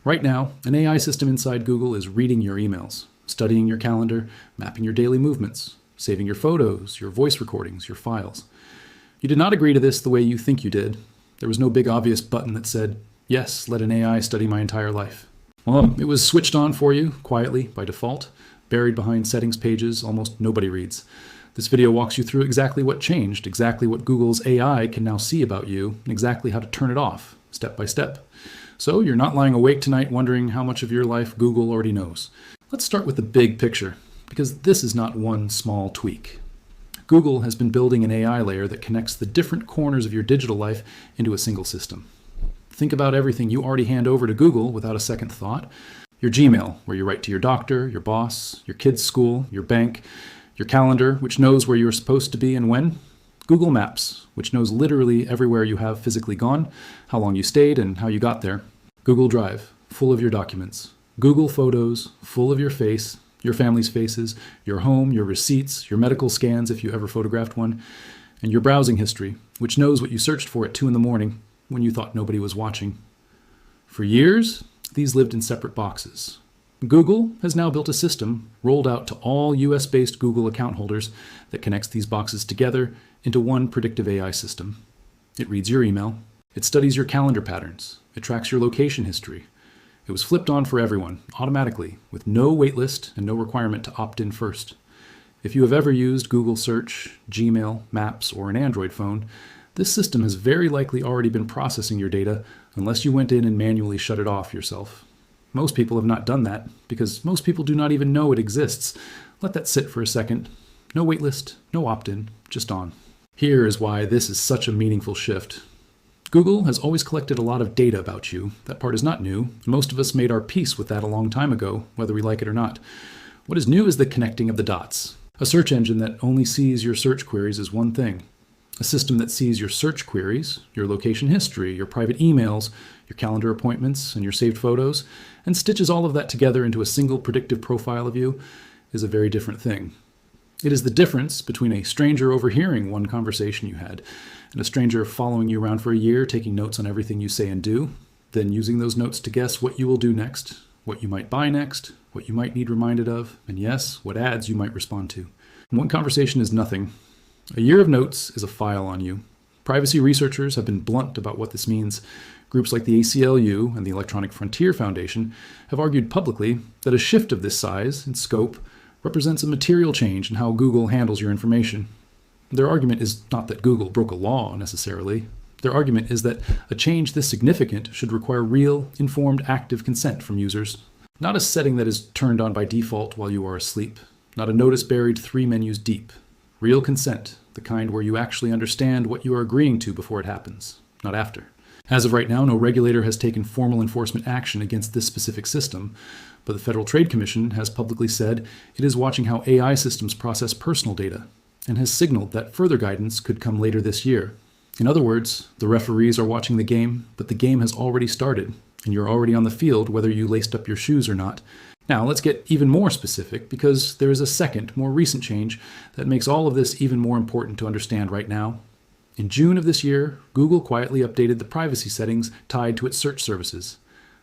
Right now, an AI system inside Google is reading your emails, studying your calendar, mapping your daily movements, saving your photos, your voice recordings, your files. You did not agree to this the way you think you did. There was no big obvious button that said, yes, let an AI study my entire life. Well, it was switched on for you, quietly, by default, buried behind settings pages almost nobody reads. This video walks you through exactly what changed, exactly what Google's AI can now see about you, and exactly how to turn it off, step by step. So you're not lying awake tonight wondering how much of your life Google already knows. Let's start with the big picture, because this is not one small tweak. Google has been building an AI layer that connects the different corners of your digital life into a single system. Think about everything you already hand over to Google without a second thought. Your Gmail, where you write to your doctor, your boss, your kid's school, your bank, your calendar, which knows where you're supposed to be and when. Google Maps, which knows literally everywhere you have physically gone, how long you stayed, and how you got there. Google Drive, full of your documents. Google Photos, full of your face, your family's faces, your home, your receipts, your medical scans if you ever photographed one, and your browsing history, which knows what you searched for at 2 a.m. when you thought nobody was watching. For years, these lived in separate boxes. Google has now built a system rolled out to all US-based Google account holders that connects these boxes together into one predictive AI system. It reads your email. It studies your calendar patterns. It tracks your location history. It was flipped on for everyone, automatically, with no waitlist and no requirement to opt in first. If you have ever used Google Search, Gmail, Maps, or an Android phone, this system has very likely already been processing your data unless you went in and manually shut it off yourself. Most people have not done that because most people do not even know it exists. Let that sit for a second. No waitlist, no opt-in, just on. Here is why this is such a meaningful shift. Google has always collected a lot of data about you. That part is not new, and most of us made our peace with that a long time ago, whether we like it or not. What is new is the connecting of the dots. A search engine that only sees your search queries is one thing. A system that sees your search queries, your location history, your private emails, your calendar appointments, and your saved photos, and stitches all of that together into a single predictive profile of you is a very different thing. It is the difference between a stranger overhearing one conversation you had and a stranger following you around for a year, taking notes on everything you say and do, then using those notes to guess what you will do next, what you might buy next, what you might need reminded of, and yes, what ads you might respond to. And one conversation is nothing. A year of notes is a file on you. Privacy researchers have been blunt about what this means. Groups like the ACLU and the Electronic Frontier Foundation have argued publicly that a shift of this size and scope represents a material change in how Google handles your information. Their argument is not that Google broke a law necessarily. Their argument is that a change this significant should require real, informed, active consent from users. Not a setting that is turned on by default while you are asleep. Not a notice buried 3 menus deep. Real consent, the kind where you actually understand what you are agreeing to before it happens, not after. As of right now, no regulator has taken formal enforcement action against this specific system, but the Federal Trade Commission has publicly said it is watching how AI systems process personal data and has signaled that further guidance could come later this year. In other words, the referees are watching the game, but the game has already started, and you're already on the field whether you laced up your shoes or not. Now, let's get even more specific because there is a second, more recent change that makes all of this even more important to understand right now. In June of this year, Google quietly updated the privacy settings tied to its search services.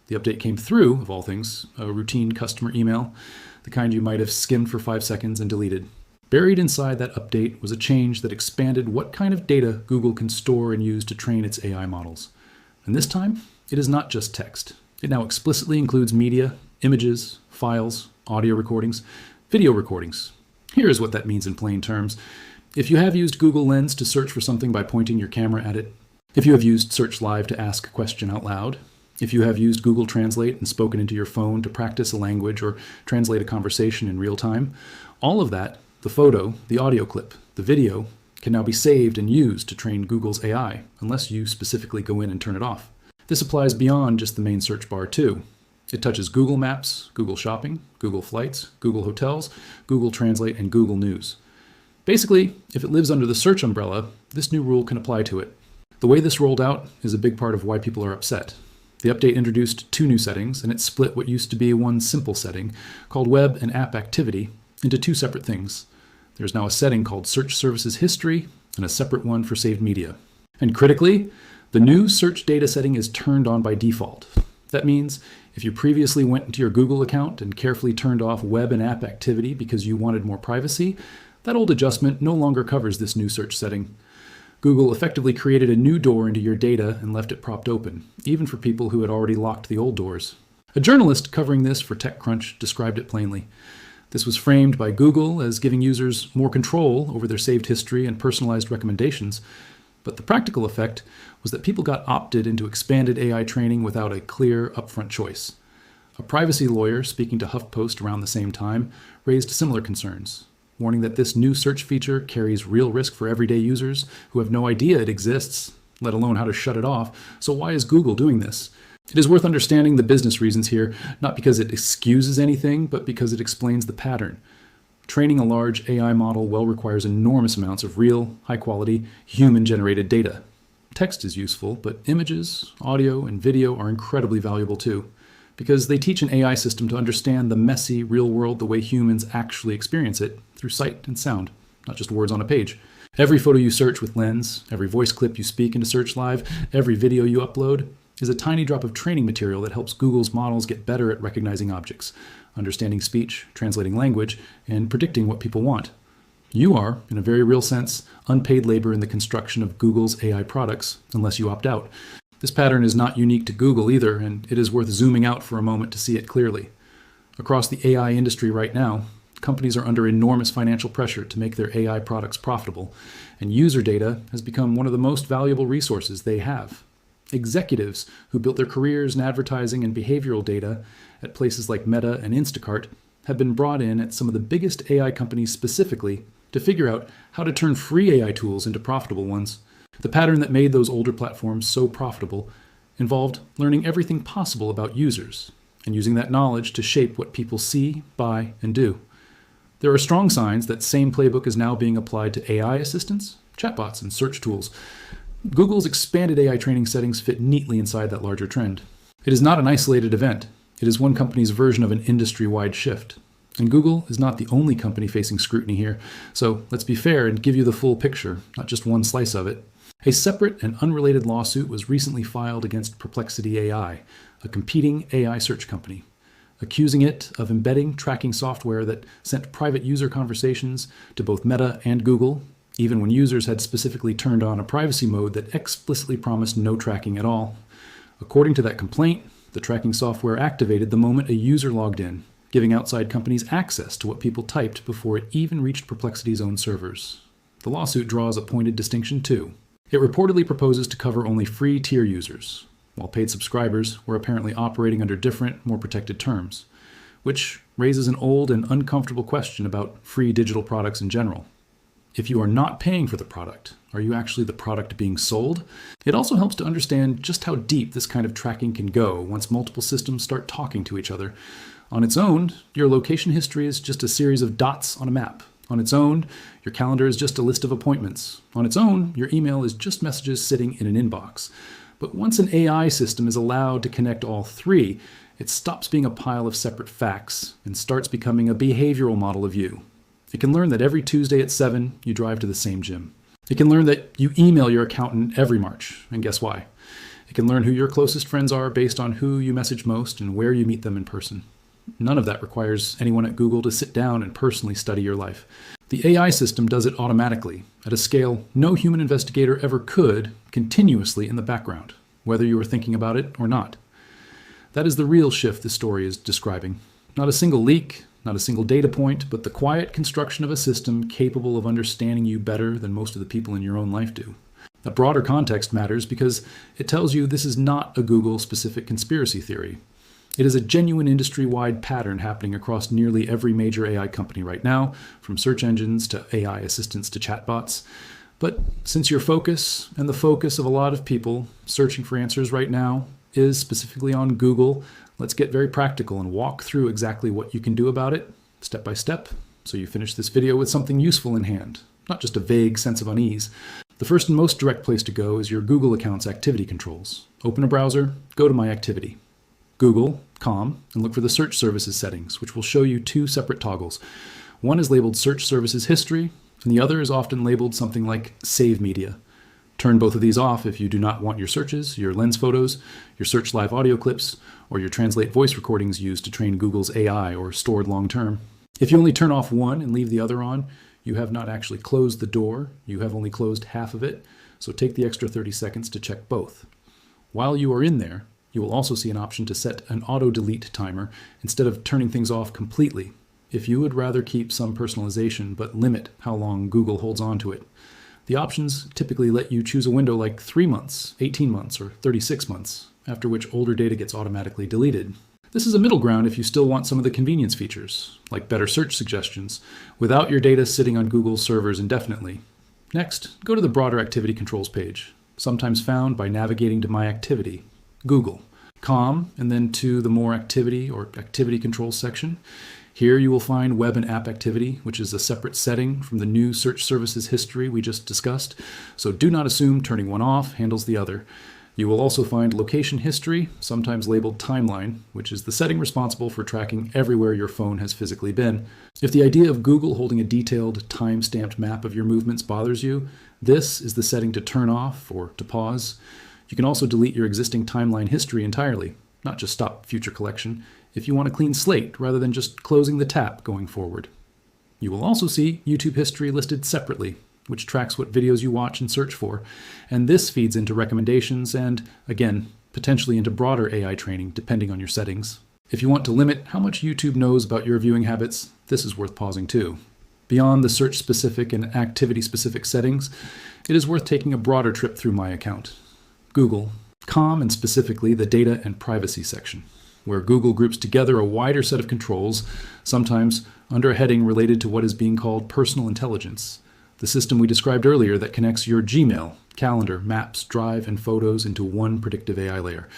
The update came through, of all things, a routine customer email, the kind you might have skimmed for 5 seconds and deleted. Buried inside that update was a change that expanded what kind of data Google can store and use to train its AI models. And this time, it is not just text. It now explicitly includes media, images, files, audio recordings, video recordings. Here is what that means in plain terms. If you have used Google Lens to search for something by pointing your camera at it, if you have used Search Live to ask a question out loud, if you have used Google Translate and spoken into your phone to practice a language or translate a conversation in real time, all of that, the photo, the audio clip, the video, can now be saved and used to train Google's AI, unless you specifically go in and turn it off. This applies beyond just the main search bar too. It touches Google Maps, Google Shopping, Google Flights, Google Hotels, Google Translate, and Google News. Basically, if it lives under the search umbrella, this new rule can apply to it. The way this rolled out is a big part of why people are upset. The update introduced 2 new settings, and it split what used to be one simple setting, called Web and App Activity, into 2 separate things. There's now a setting called Search Services History, and a separate one for saved media. And critically, the new search data setting is turned on by default. That means if you previously went into your Google account and carefully turned off web and app activity because you wanted more privacy, that old adjustment no longer covers this new search setting. Google effectively created a new door into your data and left it propped open, even for people who had already locked the old doors. A journalist covering this for TechCrunch described it plainly. This was framed by Google as giving users more control over their saved history and personalized recommendations, but the practical effect was that people got opted into expanded AI training without a clear, upfront choice. A privacy lawyer speaking to HuffPost around the same time raised similar concerns, warning that this new search feature carries real risk for everyday users who have no idea it exists, let alone how to shut it off. So why is Google doing this? It is worth understanding the business reasons here, not because it excuses anything, but because it explains the pattern. Training a large AI model well requires enormous amounts of real, high-quality, human-generated data. Text is useful, but images, audio, and video are incredibly valuable too, because they teach an AI system to understand the messy, real world the way humans actually experience it, through sight and sound, not just words on a page. Every photo you search with Lens, every voice clip you speak into Search Live, every video you upload, is a tiny drop of training material that helps Google's models get better at recognizing objects, understanding speech, translating language, and predicting what people want. You are, in a very real sense, unpaid labor in the construction of Google's AI products, unless you opt out. This pattern is not unique to Google either, and it is worth zooming out for a moment to see it clearly. Across the AI industry right now, companies are under enormous financial pressure to make their AI products profitable, and user data has become one of the most valuable resources they have. Executives who built their careers in advertising and behavioral data at places like Meta and Instacart have been brought in at some of the biggest AI companies specifically to figure out how to turn free AI tools into profitable ones. The pattern that made those older platforms so profitable involved learning everything possible about users and using that knowledge to shape what people see, buy, and do. There are strong signs that same playbook is now being applied to AI assistants, chatbots, and search tools. Google's expanded AI training settings fit neatly inside that larger trend. It is not an isolated event. It is one company's version of an industry-wide shift. And Google is not the only company facing scrutiny here, so let's be fair and give you the full picture, not just one slice of it. A separate and unrelated lawsuit was recently filed against Perplexity AI, a competing AI search company, accusing it of embedding tracking software that sent private user conversations to both Meta and Google, even when users had specifically turned on a privacy mode that explicitly promised no tracking at all. According to that complaint, the tracking software activated the moment a user logged in, giving outside companies access to what people typed before it even reached Perplexity's own servers. The lawsuit draws a pointed distinction too. It reportedly proposes to cover only free tier users, while paid subscribers were apparently operating under different, more protected terms, which raises an old and uncomfortable question about free digital products in general. If you are not paying for the product, are you actually the product being sold? It also helps to understand just how deep this kind of tracking can go once multiple systems start talking to each other. On its own, your location history is just a series of dots on a map. On its own, your calendar is just a list of appointments. On its own, your email is just messages sitting in an inbox. But once an AI system is allowed to connect all three, it stops being a pile of separate facts and starts becoming a behavioral model of you. It can learn that every Tuesday at 7, you drive to the same gym. It can learn that you email your accountant every March, and guess why? It can learn who your closest friends are based on who you message most and where you meet them in person. None of that requires anyone at Google to sit down and personally study your life. The AI system does it automatically, at a scale no human investigator ever could, continuously in the background, whether you were thinking about it or not. That is the real shift this story is describing. Not a single leak, not a single data point, but the quiet construction of a system capable of understanding you better than most of the people in your own life do. A broader context matters because it tells you this is not a Google-specific conspiracy theory. It is a genuine industry-wide pattern happening across nearly every major AI company right now, from search engines to AI assistants to chatbots. But since your focus, and the focus of a lot of people searching for answers right now, is specifically on Google, let's get very practical and walk through exactly what you can do about it, step by step, so you finish this video with something useful in hand, not just a vague sense of unease. The first and most direct place to go is your Google account's activity controls. Open a browser, go to My Activity. Google.com, and look for the Search Services settings, which will show you two separate toggles. One is labeled Search Services History, and the other is often labeled something like Save Media. Turn both of these off if you do not want your searches, your lens photos, your search live audio clips, or your translate voice recordings used to train Google's AI or stored long term. If you only turn off one and leave the other on, you have not actually closed the door, you have only closed half of it, so take the extra 30 seconds to check both. While you are in there, you will also see an option to set an auto-delete timer instead of turning things off completely, if you would rather keep some personalization but limit how long Google holds on to it. The options typically let you choose a window like 3 months, 18 months, or 36 months, after which older data gets automatically deleted. This is a middle ground if you still want some of the convenience features, like better search suggestions, without your data sitting on Google's servers indefinitely. Next, go to the broader activity controls page, sometimes found by navigating to My Activity, Google, Com, and then to the More Activity or Activity Controls section. Here you will find Web and App Activity, which is a separate setting from the new search services history we just discussed, so do not assume turning one off handles the other. You will also find Location History, sometimes labeled Timeline, which is the setting responsible for tracking everywhere your phone has physically been. If the idea of Google holding a detailed, time-stamped map of your movements bothers you, this is the setting to turn off or to pause. You can also delete your existing timeline history entirely, not just stop future collection, if you want a clean slate rather than just closing the tap going forward. You will also see YouTube history listed separately, which tracks what videos you watch and search for, and this feeds into recommendations and, again, potentially into broader AI training depending on your settings. If you want to limit how much YouTube knows about your viewing habits, this is worth pausing too. Beyond the search-specific and activity-specific settings, it is worth taking a broader trip through My Account, Google, Com, and specifically the Data and Privacy section, where Google groups together a wider set of controls, sometimes under a heading related to what is being called personal intelligence, the system we described earlier that connects your Gmail, calendar, maps, drive, and photos into one predictive AI layer.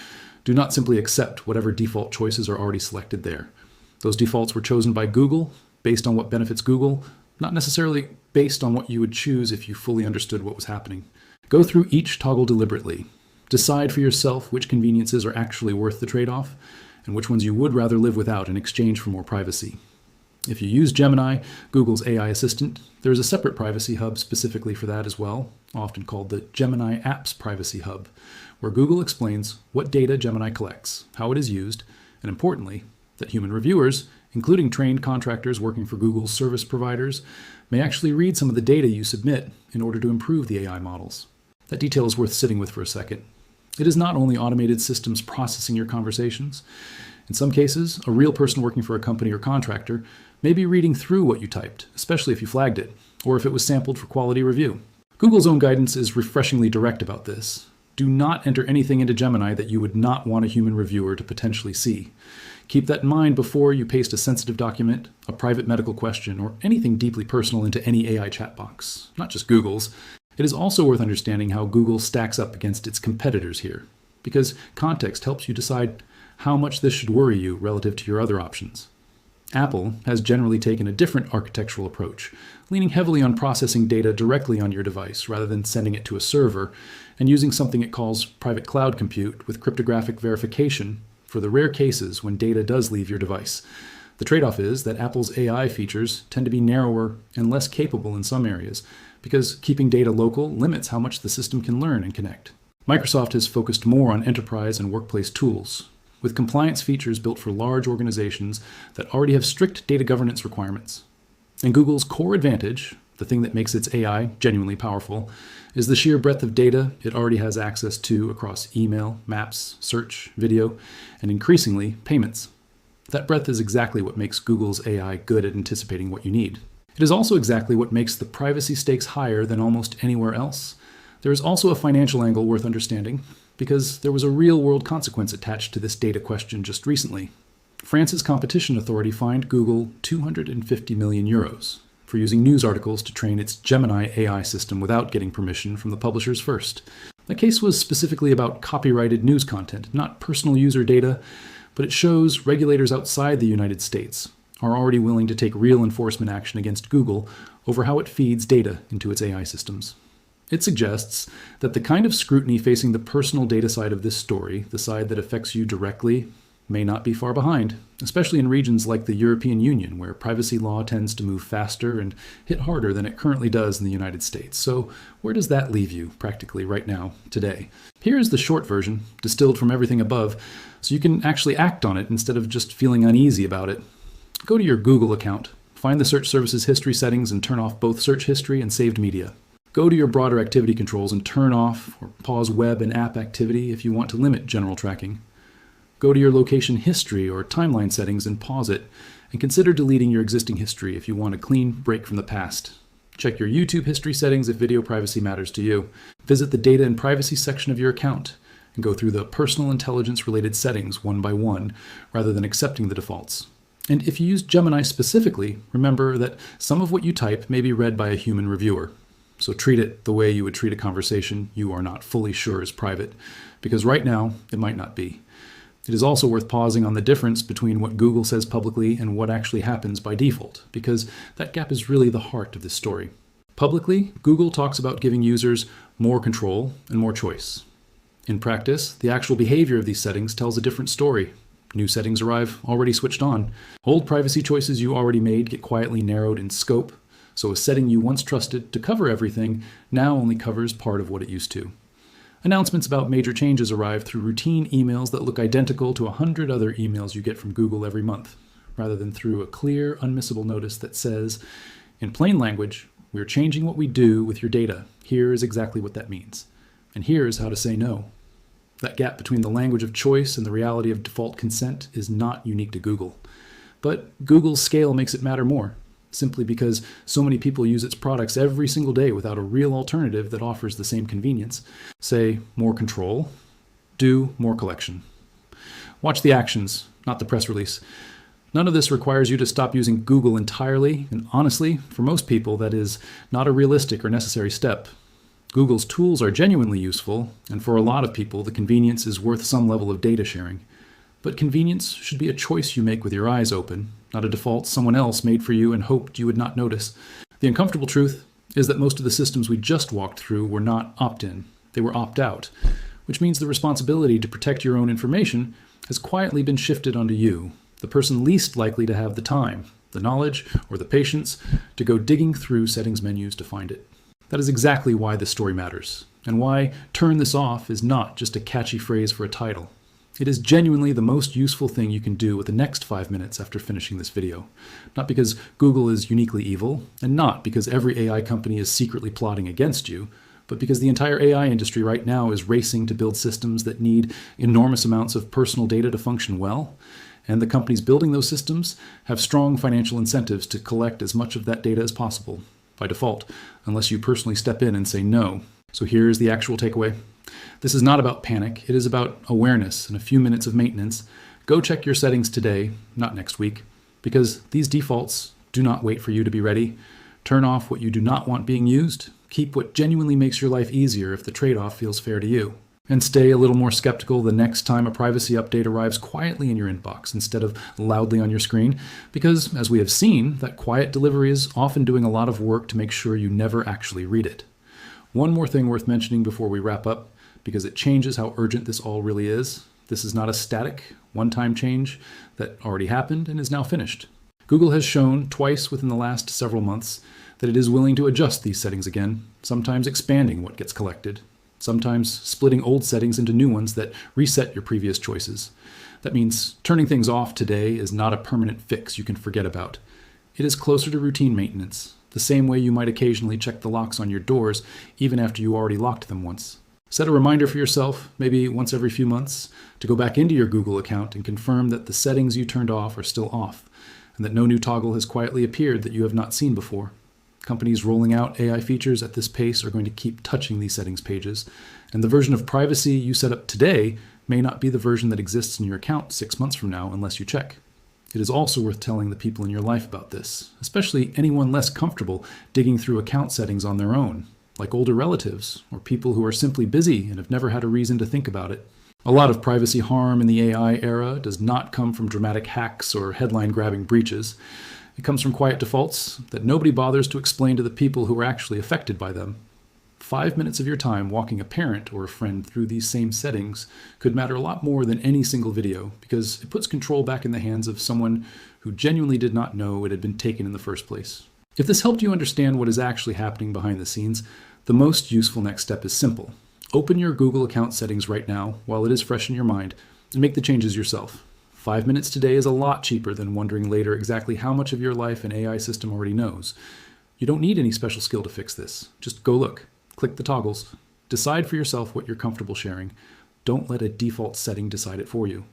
Do not simply accept whatever default choices are already selected there. Those defaults were chosen by Google based on what benefits Google, not necessarily based on what you would choose if you fully understood what was happening. Go through each toggle deliberately. Decide for yourself which conveniences are actually worth the trade-off, and which ones you would rather live without in exchange for more privacy. If you use Gemini, Google's AI assistant, there is a separate privacy hub specifically for that as well, often called the Gemini Apps Privacy Hub, where Google explains what data Gemini collects, how it is used, and importantly, that human reviewers, including trained contractors working for Google's service providers, may actually read some of the data you submit in order to improve the AI models. That detail is worth sitting with for a second. It is not only automated systems processing your conversations. In some cases, a real person working for a company or contractor may be reading through what you typed, especially if you flagged it, or if it was sampled for quality review. Google's own guidance is refreshingly direct about this. Do not enter anything into Gemini that you would not want a human reviewer to potentially see. Keep that in mind before you paste a sensitive document, a private medical question, or anything deeply personal into any AI chat box, not just Google's. It is also worth understanding how Google stacks up against its competitors here, because context helps you decide how much this should worry you relative to your other options. Apple has generally taken a different architectural approach, leaning heavily on processing data directly on your device rather than sending it to a server, and using something it calls private cloud compute with cryptographic verification for the rare cases when data does leave your device. The trade-off is that Apple's AI features tend to be narrower and less capable in some areas, because keeping data local limits how much the system can learn and connect. Microsoft has focused more on enterprise and workplace tools, with compliance features built for large organizations that already have strict data governance requirements. And Google's core advantage, the thing that makes its AI genuinely powerful, is the sheer breadth of data it already has access to across email, maps, search, video, and increasingly, payments. That breadth is exactly what makes Google's AI good at anticipating what you need. It is also exactly what makes the privacy stakes higher than almost anywhere else. There is also a financial angle worth understanding, because there was a real-world consequence attached to this data question just recently. France's competition authority fined Google 250 million euros for using news articles to train its Gemini AI system without getting permission from the publishers first. The case was specifically about copyrighted news content, not personal user data, but it shows regulators outside the United States are already willing to take real enforcement action against Google over how it feeds data into its AI systems. It suggests that the kind of scrutiny facing the personal data side of this story, the side that affects you directly, may not be far behind, especially in regions like the European Union, where privacy law tends to move faster and hit harder than it currently does in the United States. So where does that leave you practically right now, today? Here is the short version, distilled from everything above, so you can actually act on it instead of just feeling uneasy about it. Go to your Google account, find the search service's history settings and turn off both search history and saved media. Go to your broader activity controls and turn off or pause web and app activity if you want to limit general tracking. Go to your location history or timeline settings and pause it, and consider deleting your existing history if you want a clean break from the past. Check your YouTube history settings if video privacy matters to you. Visit the data and privacy section of your account and go through the personal intelligence related settings one by one, rather than accepting the defaults. And if you use Gemini specifically, remember that some of what you type may be read by a human reviewer. So treat it the way you would treat a conversation you are not fully sure is private, because right now it might not be. It is also worth pausing on the difference between what Google says publicly and what actually happens by default, because that gap is really the heart of this story. Publicly, Google talks about giving users more control and more choice. In practice, the actual behavior of these settings tells a different story. New settings arrive already switched on. Old privacy choices you already made get quietly narrowed in scope, so a setting you once trusted to cover everything now only covers part of what it used to. Announcements about major changes arrive through routine emails that look identical to 100 other emails you get from Google every month, rather than through a clear, unmissable notice that says, in plain language, we're changing what we do with your data. Here is exactly what that means. And here's how to say no. That gap between the language of choice and the reality of default consent is not unique to Google. But Google's scale makes it matter more, simply because so many people use its products every single day without a real alternative that offers the same convenience. Say more control, do more collection. Watch the actions, not the press release. None of this requires you to stop using Google entirely, and honestly, for most people, that is not a realistic or necessary step. Google's tools are genuinely useful, and for a lot of people, the convenience is worth some level of data sharing. But convenience should be a choice you make with your eyes open, not a default someone else made for you and hoped you would not notice. The uncomfortable truth is that most of the systems we just walked through were not opt-in. They were opt-out, which means the responsibility to protect your own information has quietly been shifted onto you, the person least likely to have the time, the knowledge, or the patience to go digging through settings menus to find it. That is exactly why this story matters, and why "turn this off" is not just a catchy phrase for a title. It is genuinely the most useful thing you can do with the next 5 minutes after finishing this video. Not because Google is uniquely evil, and not because every AI company is secretly plotting against you, but because the entire AI industry right now is racing to build systems that need enormous amounts of personal data to function well, and the companies building those systems have strong financial incentives to collect as much of that data as possible, by default, unless you personally step in and say no. So here's the actual takeaway. This is not about panic. It is about awareness and a few minutes of maintenance. Go check your settings today, not next week, because these defaults do not wait for you to be ready. Turn off what you do not want being used. Keep what genuinely makes your life easier if the trade-off feels fair to you. And stay a little more skeptical the next time a privacy update arrives quietly in your inbox instead of loudly on your screen, because, as we have seen, that quiet delivery is often doing a lot of work to make sure you never actually read it. One more thing worth mentioning before we wrap up, because it changes how urgent this all really is. This is not a static, one-time change that already happened and is now finished. Google has shown twice within the last several months that it is willing to adjust these settings again, sometimes expanding what gets collected, sometimes splitting old settings into new ones that reset your previous choices. That means turning things off today is not a permanent fix you can forget about. It is closer to routine maintenance, the same way you might occasionally check the locks on your doors even after you already locked them once. Set a reminder for yourself, maybe once every few months, to go back into your Google account and confirm that the settings you turned off are still off, and that no new toggle has quietly appeared that you have not seen before. Companies rolling out AI features at this pace are going to keep touching these settings pages, and the version of privacy you set up today may not be the version that exists in your account 6 months from now unless you check. It is also worth telling the people in your life about this, especially anyone less comfortable digging through account settings on their own, like older relatives or people who are simply busy and have never had a reason to think about it. A lot of privacy harm in the AI era does not come from dramatic hacks or headline-grabbing breaches. It comes from quiet defaults that nobody bothers to explain to the people who are actually affected by them. 5 minutes of your time walking a parent or a friend through these same settings could matter a lot more than any single video, because it puts control back in the hands of someone who genuinely did not know it had been taken in the first place. If this helped you understand what is actually happening behind the scenes, the most useful next step is simple. Open your Google account settings right now while it is fresh in your mind and make the changes yourself. 5 minutes today is a lot cheaper than wondering later exactly how much of your life an AI system already knows. You don't need any special skill to fix this. Just go look, click the toggles, decide for yourself what you're comfortable sharing. Don't let a default setting decide it for you.